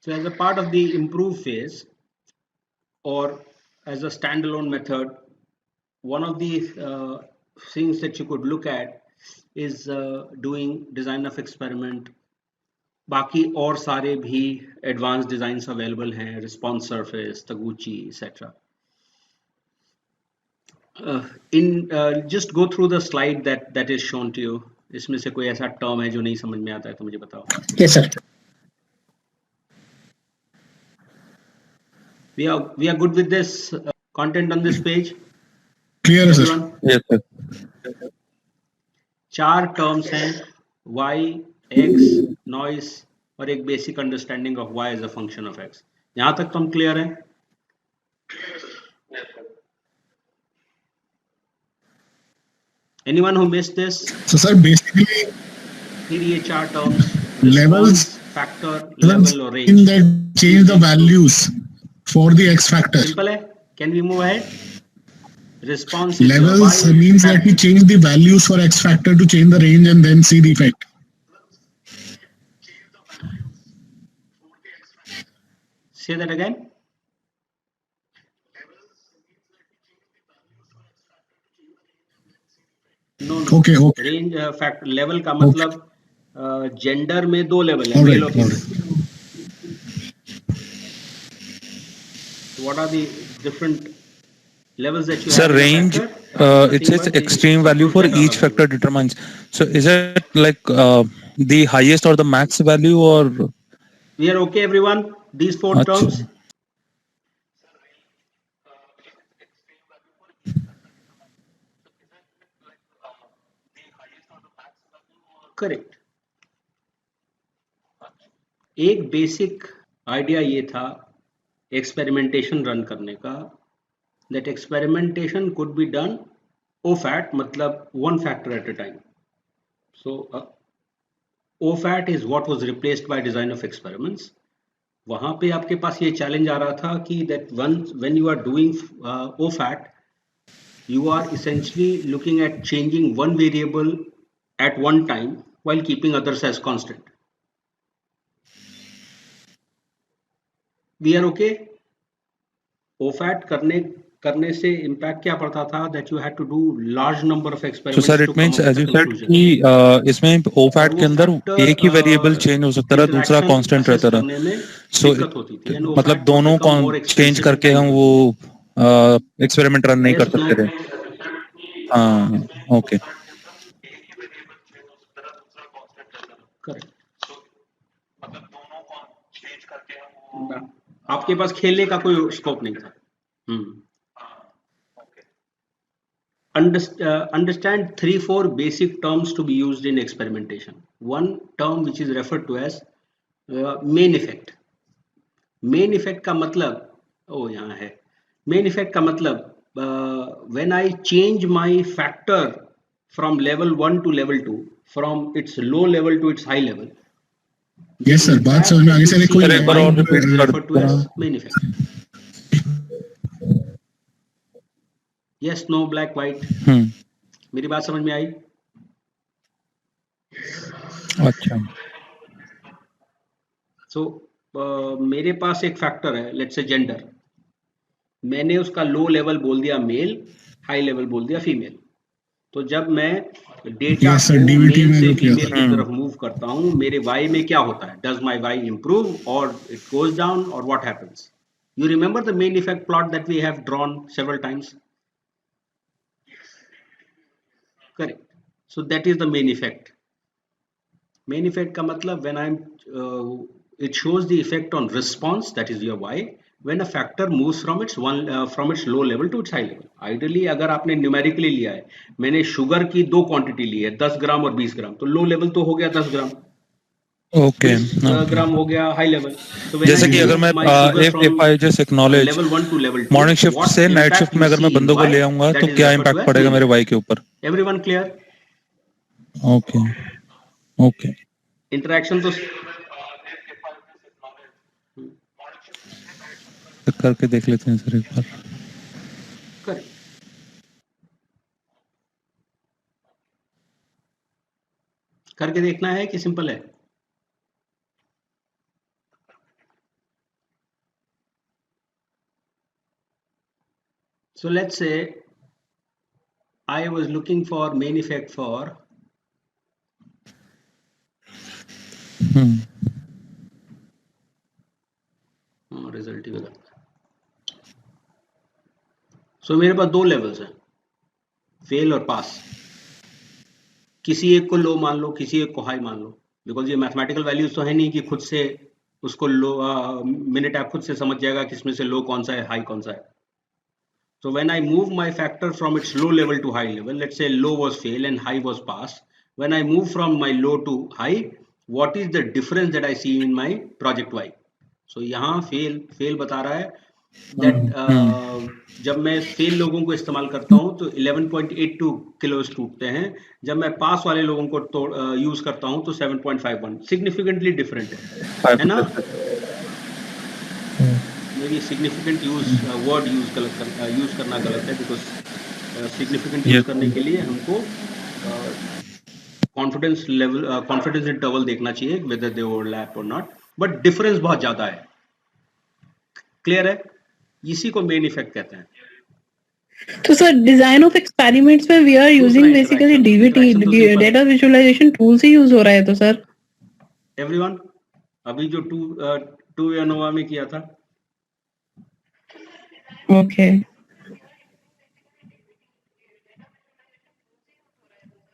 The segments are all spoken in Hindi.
So as a part of the improve phase or as a standalone method, one of the things that you could look at is doing design of experiment. बाकी और सारे भी एडवांस डिजाइन्स अवेलेबल हैं, response surface, Taguchi, etc. Just go through the slide that is shown to you. इसमें से कोई ऐसा टर्म है जो नहीं समझ में आता है तो मुझे बताओ. Yes, sir. We are good with this content on this page. Clear, Everyone? sir. Yes, sir. 4 terms हैं, y, x, noise और एक basic understanding of y as a function of x. यहां तक तो हम क्लियर हैं? Anyone who missed this? So, sir, basically, फिर ये 4 terms, levels, factor, levels level और in range. that change the values for the X factor. Simple है. Can we move ahead? Response is Levels y, means that we factor. change the values for X factor to change the range and then see the effect. Say that again. No. Okay, okay. Range factor level का मतलब जेंडर में 2 लेवल है, All मेल और right, all female. What are the different levels that you Sir, have in a range, factor? it Nothing says but the extreme value for absolute each value. factor determines. So is it like the highest or the max value, or? We are okay, everyone? These 4 Achha. terms? Correct. एक बेसिक आइडिया ये था एक्सपेरिमेंटेशन रन करने का, that experimentation could be done OFAT, मतलब one factor at a time. So OFAT is what was replaced by design of experiments. वहां पे आपके पास ये चैलेंज आ रहा था कि that when you are doing OFAT, you are essentially looking at changing one variable at one time while keeping others as constant. We are okay? OFAT करने से impact क्या पड़ता था? That you had to do large number of So experiments sir, to it come means up with as a you said conclusion. कि इसमें OFAT और के वो अंदर factor एक ही वेरिएबल चेंज हो सकता था, दूसरा interaction कांस्टेंट assess रहता था. करने में So दिक्कत होती थी. And मतलब OFAT would दोनों become more change expensive and करके हम time वो एक्सपेरिमेंट रन नहीं कर Yes, no. सकते थे. हाँ, ओके. Correct. आपके पास खेलने का कोई स्कोप नहीं था. Understand 3-4 basic terms to be used in experimentation. One term which is referred to as main effect. Main effect का मतलब यहाँ है. Main effect का मतलब when I change my factor from level 1 to level 2, from its low level to its high level. Yes, sir. बात समझ में आगे से कोई एक बार और रिपीट is कर referred to as main effect. Yes, no, black, white. मेरी बात समझ में आई? अच्छा. So मेरे पास एक फैक्टर है, लेट्स से जेंडर. मैंने उसका लो लेवल बोल दिया मेल, हाई लेवल बोल दिया फीमेल. तो जब मैं डेटा Yes, sir, को DVT मेल में से look किया फीमेल था. की तरफ मूव करता हूं, मेरे y में क्या होता है? Does my y improve or it goes down or what happens? You remember the main effect plot that we have drawn several times? Correct. So that is the main effect. Main effect का मतलब when I'm it shows the effect on response, that is your y, when a factor moves from its low level to its high level. Ideally अगर आपने न्यूमेरिकली लिया है, मैंने शुगर की 2 क्वांटिटी ली है, 10 ग्राम और 20 ग्राम, तो लो लेवल तो हो गया 10 ग्राम. ओके. 20 ग्राम हो गया हाई लेवल. जैसे कि अगर मैं if I just acknowledge level 1 to level 2, morning shift से नाइट शिफ्ट में अगर मैं बंदों को ले आऊंगा तो क्या इम्पैक्ट पड़ेगा मेरे वाई के ऊपर? Everyone clear? Okay. Okay. Interaction तो करके देख लेते हैं सर एक बार. करेक्ट. करके देखना है कि सिंपल है? So let's say I was looking for main effect for result ही गलत। सो मेरे पास दो लेवल्स हैं, फेल और पास। किसी एक को लो मान लो, किसी एक को हाई मान लो, बिकॉज ये मैथमेटिकल वैल्यूज तो है नहीं कि खुद से उसको लो मिनट ऐप खुद से समझ जाएगा कि इसमें से लो कौन सा है, हाई कौन सा है। So when I move my factor from its low level to high level, let's say low was fail and high was pass. When I move from my low to high, what is the difference that I see in my project Y? So यहाँ fail बता रहा है that जब मैं fail लोगों को इस्तेमाल करता हूँ तो 11.82 किलोस टूटते हैं, जब मैं पास वाले लोगों को यूज करता हूँ तो 7.51, सिग्निफिकेंटली डिफरेंट है ना? maybe significant word यूज करना गलत है, because significant यूज करने के लिए हमको confidence level confidence interval देखना चाहिए whether they overlap or not, but difference बहुत ज्यादा है। क्लियर है? इसी को मेन इफेक्ट कहते हैं। तो सर डिजाइन ऑफ एक्सपेरिमेंट्स में we are using basically DVT data visualisation tool से यूज हो रहा है। तो सर एवरीवन अभी जो टू एनोवा में किया था, ओके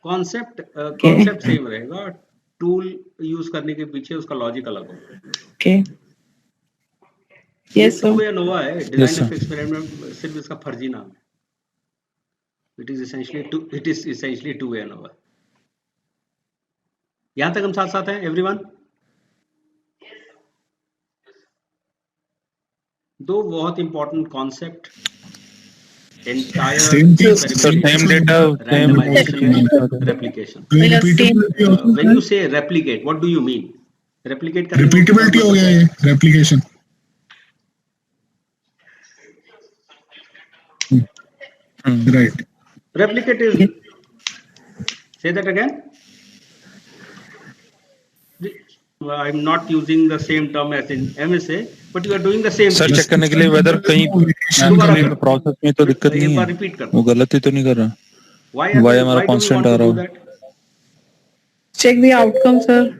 कॉन्सेप्ट सेम रहेगा, टूल यूज करने के पीछे उसका लॉजिक अलग होगा। Okay yes sir. Two ANOVA है, डिजाइन ऑफ एक्सपेरिमेंट सिर्फ इसका फर्जी नाम है। It is essentially two ANOVA. यहां तक हम साथ साथ हैं एवरीवन? दो बहुत important concept, entire Same data, replication. When you say replicate, what do you mean? Replicate करने का repeatability हो गया ये replication. Right. Replicate is, say that again. I'm not using the same term as in MSA, but you are doing the same sir thing. Check करने के लिए वेदर कहीं प्रोसेस में तो दिक्कत नहीं है, रिपीट कर, वो गलती तो नहीं कर रहा। why हमारा कांस्टेंट आ रहा है। Check the outcome sir.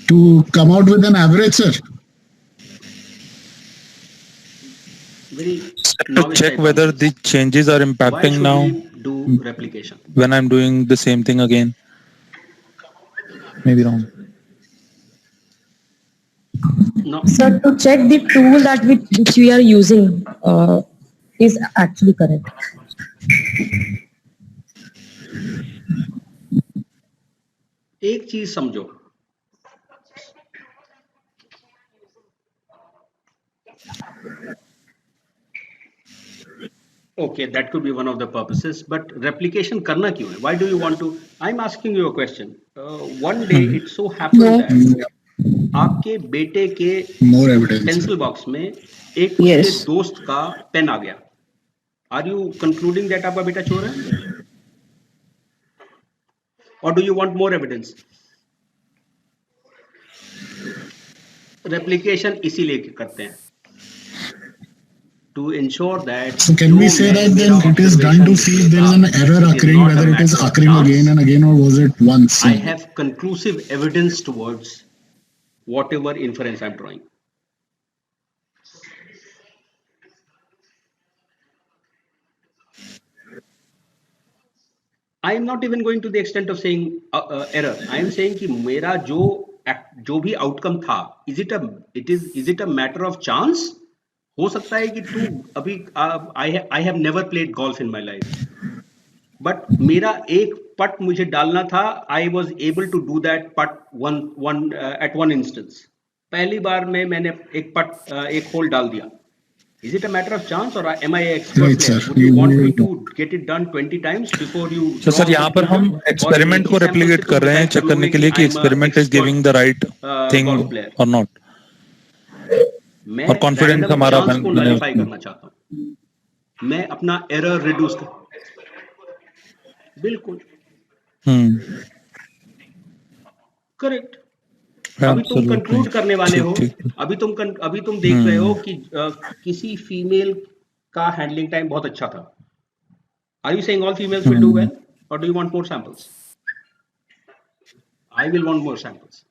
To come out with an average, sir. To check whether the changes are impacting now do replication when I'm doing the same thing again. Maybe wrong. No. Sir, to check the tool that which we are using is actually correct. एक चीज समझो, okay, that could be one of the purposes, but replication करना क्यों है? Why do you want to? I'm asking you a question. One day it so happened that आपके बेटे के More evidence. पेंसिल बॉक्स में एक उसके दोस्त का पेन आ गया। Are you concluding that आपका बेटा चोर है? Or do you want more evidence? Replication इसीलिए करते हैं, to ensure that. So can we say that then it is done to see if there is an error occurring, whether it is occurring again and again, or was it once? I have conclusive evidence towards whatever inference I'm drawing. I am not even going to the extent of saying error. I am saying कि मेरा जो भी outcome था, is it a matter of chance? हो सकता है कि तू अभी I have never played golf in my life, but मेरा एक पट मुझे डालना था, I was able to do that putt at one instance. पहली बार में मैंने एक होल डाल दिया. Is it a matter of chance, or am I an expert Right, player? sir. Would you want me to get it done 20 times before you? So sir यहाँ पर हम एक्सपेरिमेंट को रेप्लिकेट कर रहे हैं, चेक करने के लिए कि experiment is giving the right thing और नॉट, और कॉन्फिडेंस हमारा को नलिफाई करना चाहता हूँ। मैं अपना एरर रिड्यूस कर, बिल्कुल हम्म करेक्ट। अभी तुम एब्सोल्युटली कंक्लूड करने वाले हो, ठीक ठीक अभी तुम देख रहे हो कि किसी फीमेल का हैंडलिंग टाइम बहुत अच्छा था। Are you saying all females will do well or do you want more samples? I will want more samples.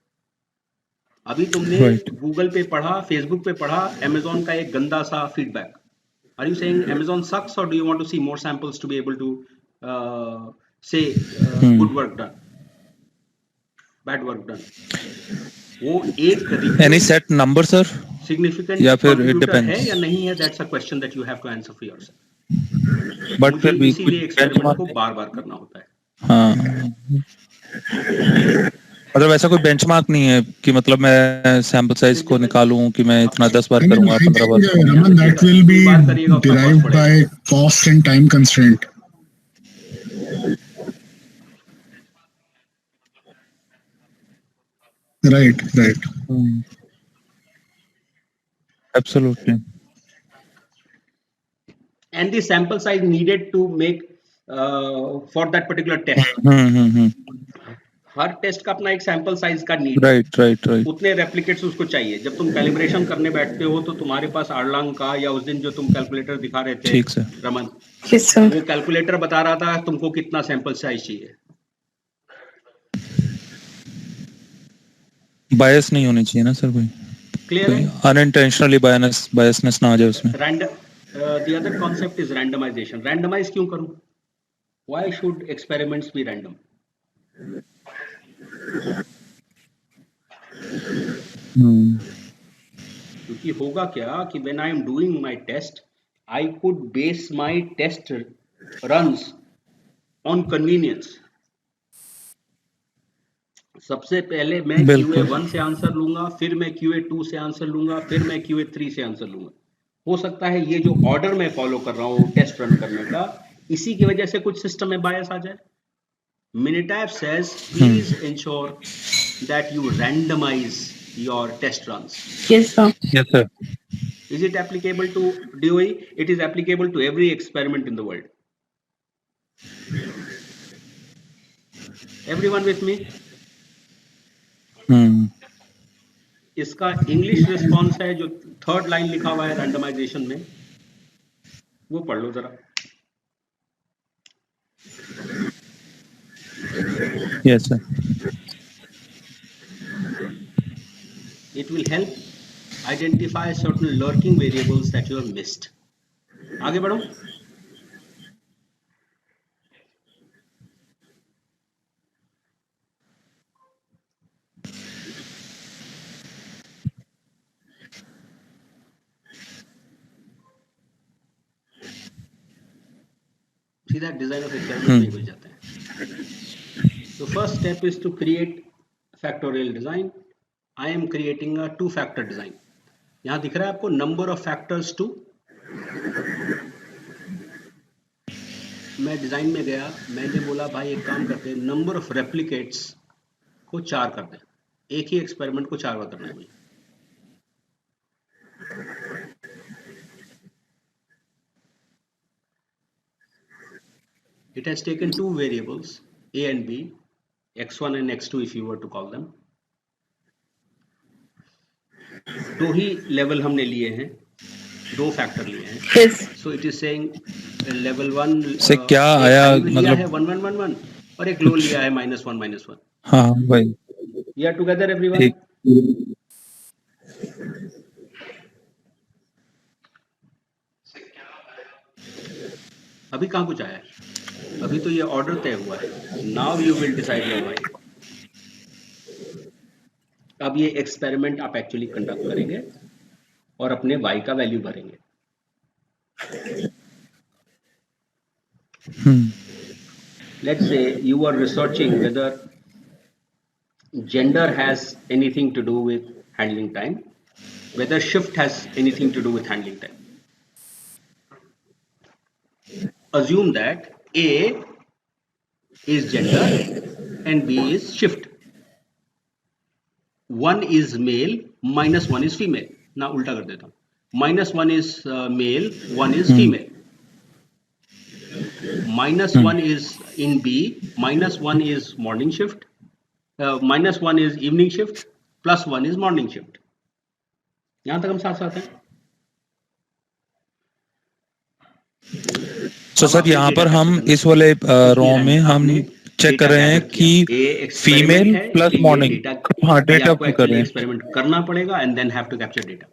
अभी तुमने राइट गूगल पे पढ़ा, फेसबुक पे पढ़ा अमेजोन का एक गंदा सा feedback. Are you saying Amazon sucks or do you want to see more samples to be able to say good work done, bad work done? वो एक review any set number sir significant या फिर इट कंट्रीब्यूटर है डिपेंड्स या नहीं है, that's a question that you have to answer for yourself. But मुझे फिर भी कुछ इसीलिए एक्सपेरिमेंट को बेंचमार्क बार बार करना होता है। हाँ मतलब ऐसा कोई बेंचमार्क नहीं है कि मतलब मैं सैंपल साइज को निकालूं कि मैं इतना 10 बार I mean, करूंगा I 15 बार think, करूंगा। Raman, that will be बार करिएगा उसका कॉस्ट derived बढ़ेगा। by cost and time constraint. Right, right. Absolutely And the sample size needed to make for that particular test, हर टेस्ट का अपना एक सैंपल साइज का नीड है, राइट राइट राइट उतने रेप्लिकेट्स उसको चाहिए। जब तुम कैलिब्रेशन करने बैठते हो तो तुम्हारे पास आर्लांग का, या उस दिन जो तुम कैलकुलेटर दिखा रहे थे ठीक सर रमन, Yes, sir. वो कैलकुलेटर बता रहा था तुमको कितना सैंपल साइज चाहिए। बायस नहीं होनी चाहिए ना सर कोई क्लियर है? अनइंटेंशनली बायसनेस ना आ जाए उसमें। The other concept is randomization. Randomize क्यों करूं? Why should experiments be random? क्योंकि होगा क्या कि when I am doing my test, I could base my test runs on convenience. सबसे पहले मैं बिल्कुल। QA1 से आंसर लूंगा, फिर मैं QA2 से आंसर लूंगा, फिर मैं QA3 से आंसर लूंगा। हो सकता है ये जो ऑर्डर मैं फॉलो कर रहा हूँ टेस्ट रन करने का, इसी की वजह से कुछ सिस्टम में बायस आ जाए। Minitab says please ensure that you randomize your test runs. Yes, sir. Yes sir Is it applicable to DOE? It is applicable to every experiment in the world. Everyone with me? इसका इंग्लिश रिस्पॉन्स है जो थर्ड लाइन लिखा हुआ है रैंडमाइजेशन में, वो पढ़ लो जरा। Yes sir It will help identify certain lurking variables that you have missed. आगे बढ़ो। सीधा डिजाइन ऑफ एक्सपेरिमेंट में घुस जाते हैं। तो first step is to create factorial design. I am creating a 2 factor design. यहां दिख रहा है आपको नंबर ऑफ फैक्टर्स 2। मैं डिजाइन में गया, मैंने बोला भाई एक काम करते हैं, नंबर ऑफ रेप्लिकेट्स को 4 कर दें। एक ही एक्सपेरिमेंट को 4 बार करना है मुझे। It has taken 2 variables, A and B, x1 and x2 if you were to call them. 2 he level हमने लिए हैं, 2 फैक्टर लिए हैं। Yes. So it is saying level 1 से क्या आया लिया है मतलब 1 1 1 1 और एक लो लिया है -1 -1। हाँ भाई We are together everyone. ठीक अभी कहाँ कुछ आया है? अभी तो ये ऑर्डर तय हुआ है। Now you will decide your Y. अब ये एक्सपेरिमेंट आप एक्चुअली कंडक्ट करेंगे और अपने वाई का वैल्यू भरेंगे। Let's say you are researching whether gender has anything to do with handling time, whether shift has anything to do with handling time. Assume that A is gender and B is shift. 1 is male, -1 is female. ना उल्टा कर देता हूँ। -1 is male, 1 is female. -1 is in B, -1 is morning shift, -1 is evening shift, +1 is morning shift. यहां तक हम साथ साथ हैं. तो सर यहाँ पर हम इस वाले रो में हम चेक कर रहे हैं कि फीमेल प्लस मॉर्निंग. हाँ, डेटा पे कर रहे हैं. एक्सपेरिमेंट करना पड़ेगा and then have to capture data.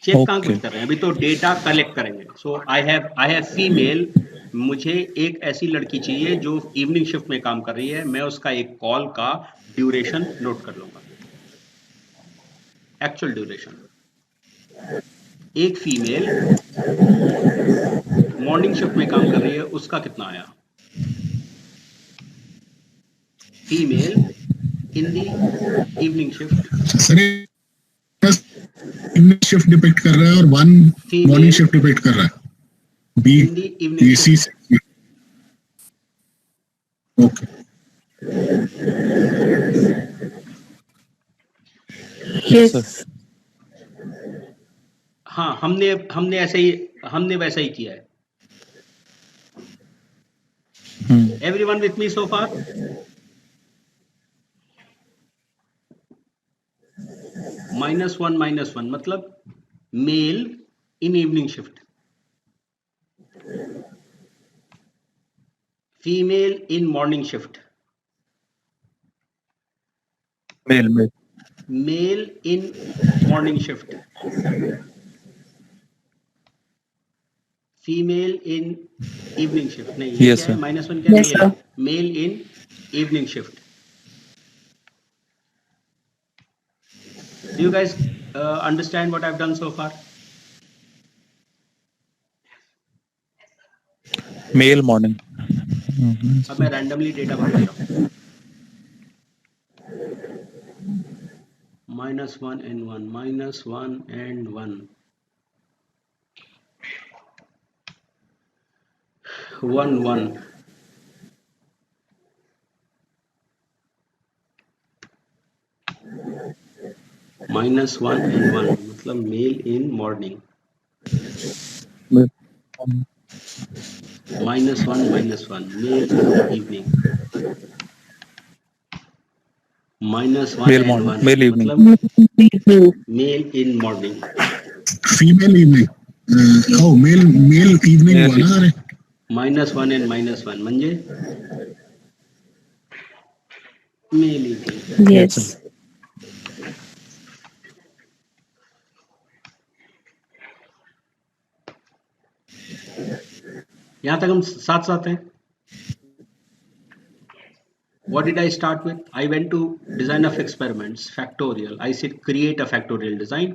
Check कहाँ कुछ कर रहे हैं, अभी तो डेटा कलेक्ट करेंगे. सो आई हैव फीमेल. मुझे एक ऐसी लड़की चाहिए जो इवनिंग शिफ्ट में काम कर रही है. मैं उसका एक कॉल का ड्यूरेशन नोट कर लूंगा, एक्चुअल ड्यूरेशन. एक फीमेल मॉर्निंग शिफ्ट में काम कर रही है, उसका कितना आया. Female in the evening shift. Sir evening shift depict कर रहा है और 1 मॉर्निंग शिफ्ट डिपेक्ट कर रहा है. B AC. ओके. Yes. हाँ, हमने वैसा ही किया है. Everyone with me so far. -1 मतलब male in evening shift, female in morning shift, male in morning shift, female in evening shift. नहीं, ये क्या है? -1 क्या Yes, है? sir. Male in evening shift. Do you guys understand what I've done so far? Male morning. अब मैं रैंडमली डेटा भर रहा हूँ. -1 and 1, -1 and 1, 1 1. -1 and 1 मतलब male in morning. -1 male in evening. -1 male and morning, 1 male evening. मतलब male in morning. Female evening. Oh male evening हुआ ना. अरे -1 and -1 म्हणजे मेल इवनिंग. Yes. यहां तक हम साथ साथ हैं. What did I start with? I went to design of experiments, factorial. I said create a factorial design.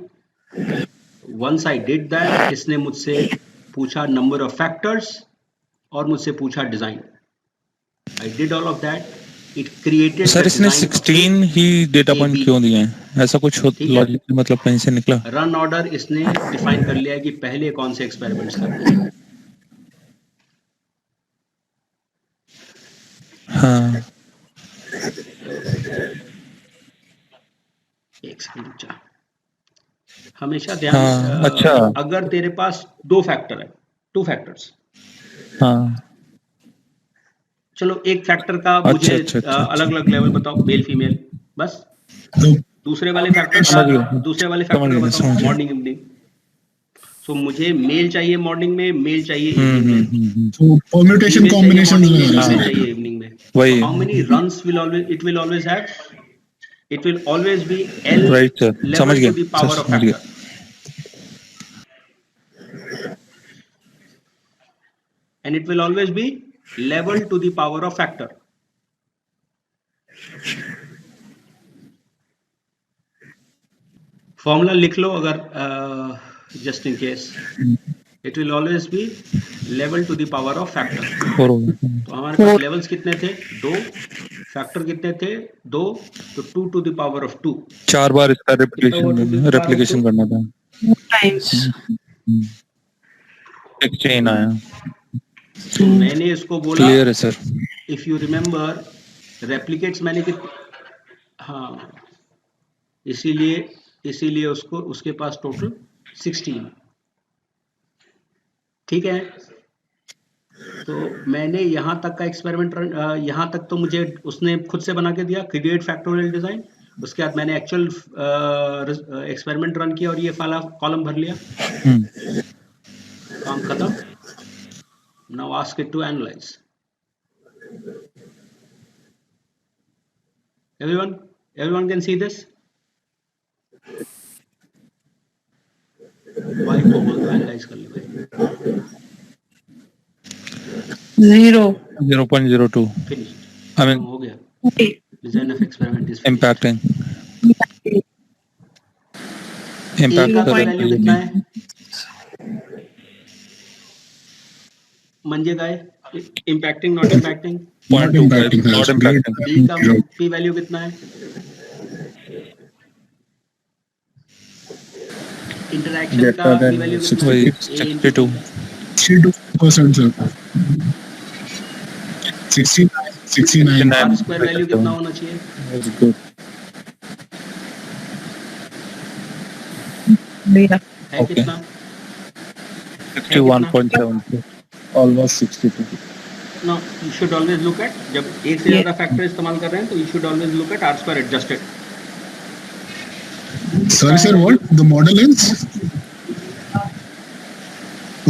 Once I did that, इसने मुझसे पूछा number of factors और मुझसे पूछा design. I did all of that. It created. Sir इसने 16 ही डेटा पॉइंट क्यों दिए हैं? ऐसा कुछ लॉजिक मतलब कहीं से निकला? रन ऑर्डर इसने डिफाइन कर लिया है कि पहले कौन से एक्सपेरिमेंट्स करने हैं. हाँ. एक सेकंड रुक. हमेशा ध्यान. अच्छा. अगर तेरे पास 2 फैक्टर है, 2 फैक्टर्स. हाँ. चलो एक फैक्टर का मुझे अलग अलग लेवल बताओ, मेल फीमेल बस. दूसरे वाले फैक्टर का बताओ मॉर्निंग इवनिंग. सो मुझे मेल चाहिए मॉर्निंग में, मेल चाहिए इवनिंग में. तो परम्यूटेशन कॉम्बिनेशन चाहिए इवनिंग में. वही. How many runs will always have? It will always be L right, level to the power of factor. And it will always be level to the power of factor. Formula लिख लो अगर just in case. It will always be level to the power of factor. तो हमारे पास लेवल्स कितने थे? 2. फैक्टर कितने थे? 2. तो 2 to the power of 2. 4 बार इसका रेप्लिकेशन करना था. Times. एक चेन आया. तो मैंने इसको बोला. क्लियर है sir. If you remember replicates मैंने हाँ, इसीलिए उसके पास टोटल 16। ठीक है, तो मैंने यहाँ तक का एक्सपेरिमेंट यहाँ तक तो मुझे उसने खुद से बना के दिया, क्रिएट फैक्टोरियल डिजाइन। उसके बाद मैंने एक्चुअल एक्सपेरिमेंट रन किया और ये वाला कॉलम भर लिया, काम खत्म। Now ask it to analyse. everyone can see this? भाई को बोल दो एनालाइज कर ले भाई। 0.02 फिनिश, I mean हो गया। Design of experiment is impacting का कर वैल्यू कितना है मंजे का है? impacting not impacting? Not impacting. not Great. impacting B का पी वैल्यू कितना है? इंटरैक्शन का पी वैल्यू कितना है? 62 62%, sir. 69. आर स्क्वायर वैल्यू कितना होना चाहिए? Very good. है Okay. कितना? 61.7 almost 62 no, you should always look at, जब एक से ज्यादा फैक्टर इस्तेमाल कर रहे हैं तो you should always look at R squared adjusted. Sorry, sir. What the model is?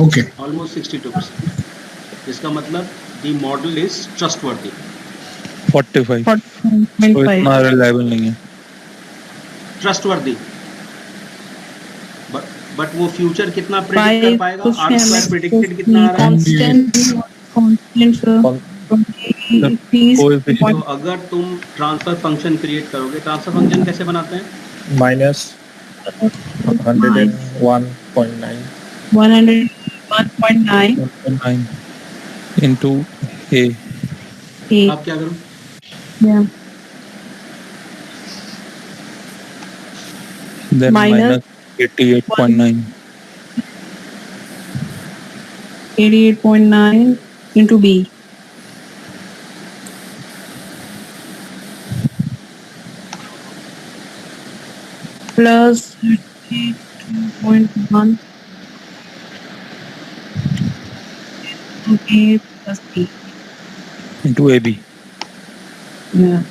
Okay. Almost 62%। इसका मतलब द मॉडल इज ट्रस्टवर्दी। 45 तो 45. इतना रिलायबल नहीं है। ट्रस्टवर्दी, बट वो फ्यूचर कितना प्रेडिक्ट कर पाएगा? आर स्क्वायर प्रेडिक्टेड कितना आ रहा है? तो अगर तुम ट्रांसफर फंक्शन क्रिएट करोगे, ट्रांसफर फंक्शन कैसे बनाते हैं? minus 101.9 101.9 9 into a आप क्या करो? yeah. then Minus minus 88.9 88.9 into B. Plus 32.1 A plus B. into ab Yeah.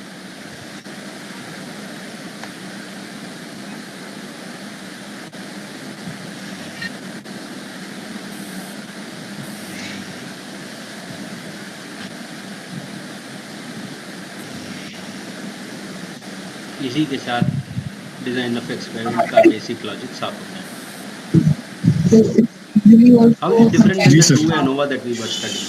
इसी के साथ डिजाइन ऑफ एक्सपेरिमेंट का बेसिक लॉजिक साफ होता है। How is it different than जी the sir. two ANOVA that we were studying?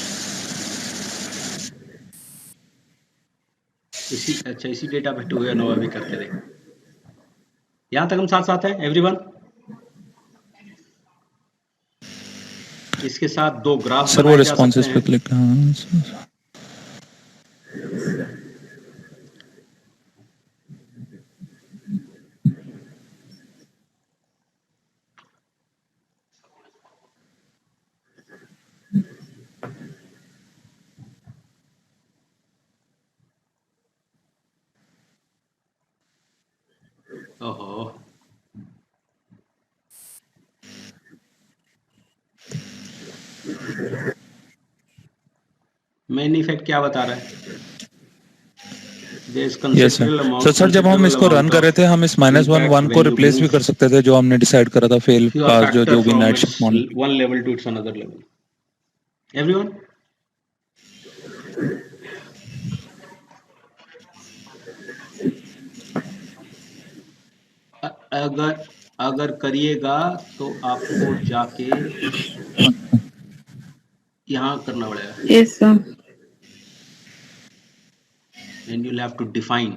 इसी डेटा पे टू ANOVA भी करते रहे। यहाँ तक हम साथ साथ हैं एवरीवन? इसके साथ दो ग्राफ सर वो बनाए जा रिस्पॉन्सेस सकते पे हैं। क्लिक ओहो, मेन इफेक्ट क्या बता रहा है? Yes sir. सर जब हम इसको रन कर रहे थे हम इस -1 को रिप्लेस भी कर सकते थे जो हमने डिसाइड करा था फेल पास जो भी night shift model. one level to its another level. Everyone? अगर करिएगा तो आपको जाके यहाँ करना पड़ेगा। Yes, sir. And you'll have to define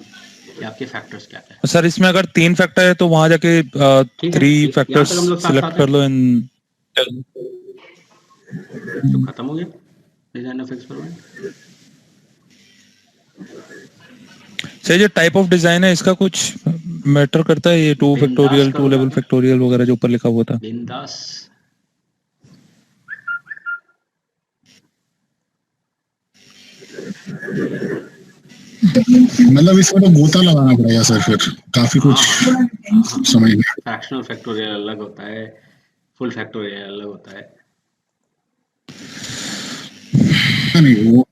कि आपके फैक्टर्स क्या क्या है। सर इसमें अगर 3 फैक्टर है तो वहां जाके ठीक है, 3 यहाँ फैक्टर्स तक हम लोग साथ सिलेक्ट साथ कर लो इन तो खत्म हो गया डिजाइन ऑफ एक्सपेरिमेंट। सर जो टाइप ऑफ डिजाइन है इसका कुछ मैटर करता है? ये 2 फैक्टोरियल 2 लेवल फैक्टोरियल वगैरह जो ऊपर लिखा हुआ था। बिंदास। मतलब इसमें तो गोता लगाना पड़ेगा सर, फिर काफी कुछ समझ में। फ्रैक्शनल फैक्टोरियल अलग होता है, फुल फैक्टोरियल अलग होता है। नहीं, वो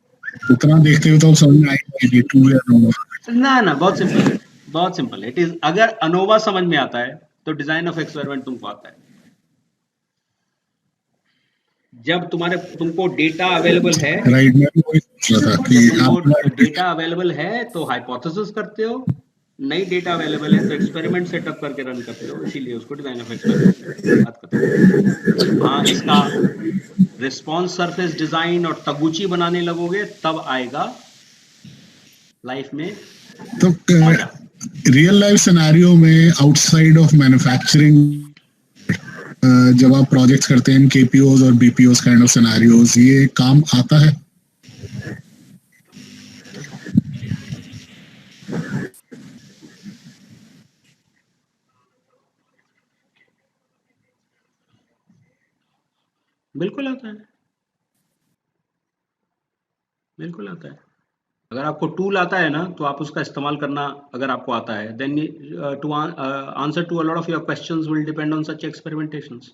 उतना देखते हुए तो समझ में आएगा कि 2 या ANOVA। ना बहुत सिंपल है, बहुत सिंपल है। इट इज, अगर अनोवा समझ में आता है तो डिजाइन ऑफ एक्सपेरिमेंट तुमको आता है। जब तुमको डेटा अवेलेबल है, राइट, मैं भी वही सोच रहा था कि जब तुमको आप डेटा अवेलेबल है तो हाइपोथेसिस करते हो, नई डेटा अवेलेबल है तो एक्सपेरिमेंट सेटअप करके रन करते हो, इसीलिए उसको डिजाइन ऑफ एक्सपेरिमेंट बात करते हो। हाँ, इसका रिस्पॉन्स सरफेस डिजाइन और तगुची बनाने लगोगे तब आएगा लाइफ में तो मजा। रियल लाइफ सिनेरियो में आउटसाइड ऑफ मैन्युफैक्चरिंग जब आप प्रोजेक्ट्स करते हैं केपीओज और बीपीओज काइंड ऑफ सिनेरियोज, ये काम आता है? बिल्कुल आता है, बिल्कुल आता है। अगर आपको टूल आता है ना तो आप उसका इस्तेमाल करना अगर आपको आता है, then to answer to a lot of your questions will depend on such experimentations.